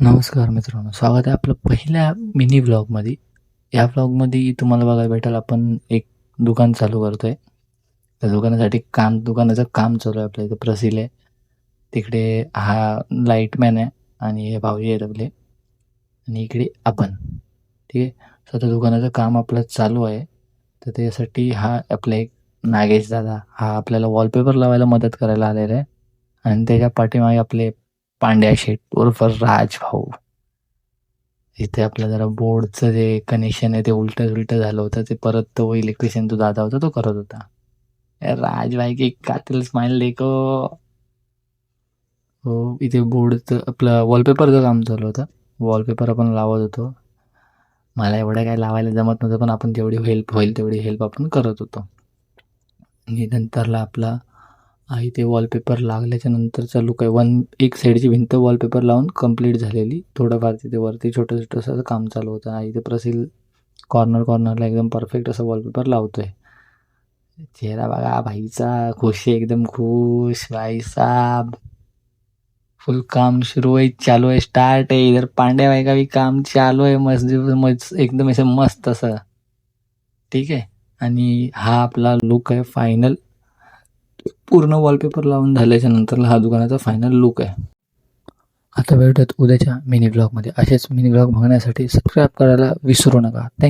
नमस्कार मित्रांनो, स्वागत आहे आपलं पहिल्या मिनी व्लॉगमध्ये. या व्लॉगमध्ये तुम्हाला बघायला भेटेल आपण एक दुकान चालू करतो आहे. त्या दुकानाचं काम चालू आहे. आपल्या इथं प्रसिल आहे, तिकडे हा लाईटमॅन आहे आणि हे भाऊजी आहेत आपले, आणि इकडे आपण. ठीक आहे. सो आता दुकानाचं काम आपलं चालू आहे. तर त्यासाठी हा आपला एक नागेश दादा हा आपल्याला वॉलपेपर लावायला मदत करायला आलेला आहे. आणि त्याच्या पाठीमागे आपले पांड्या शेठ उर्फ राज भाऊ. इथे आपलं जरा बोर्डचं जे कनेक्शन आहे ते उलटं झालं होतं. ते परत तो इलेक्ट्रिशियन जो दादा होता तो करत होता. राज भाई की कातिल स्माइल देखो. हो, इथे बोर्डचं आपलं वॉलपेपरचं काम चालू होतं. वॉलपेपर आपण लावत होतो. मला एवढं काय लावायला जमत नव्हतं, पण आपण जेवढी हेल्प होईल तेवढी हेल्प आपण करत होतो. आणि नंतरला आपला इथे वॉलपेपर लागल्याच्या नंतरचा लुक आहे. एक साईडची भिंत वॉलपेपर लावून कंप्लीट झालेली. थोडंफार तिथे वरती छोटं असं काम चालू होतं. इथे प्रसिल कॉर्नरला एकदम परफेक्ट असं वॉलपेपर लावतोय. चेहरा बघा भाईचा, खुश आहे, एकदम खुश भाई साहब. फुल काम शुरू आहे, चालू आहे, स्टार्ट आहे. इधर पांड्या भाई का भी काम चालू आहे. मस्त एकदम असं मस्त असं. ठीक आहे. आणि हा आपला लुक आहे फायनल. पूर्ण वॉलपेपर लावून झाल्याच्या नंतरला हा दुकानाचा फायनल लुक आहे. आता भेटूयात उद्याच्या मिनी ब्लॉगमध्ये. असेच मिनी ब्लॉग बघण्यासाठी सबस्क्राईब करायला विसरू नका. थँक्यू.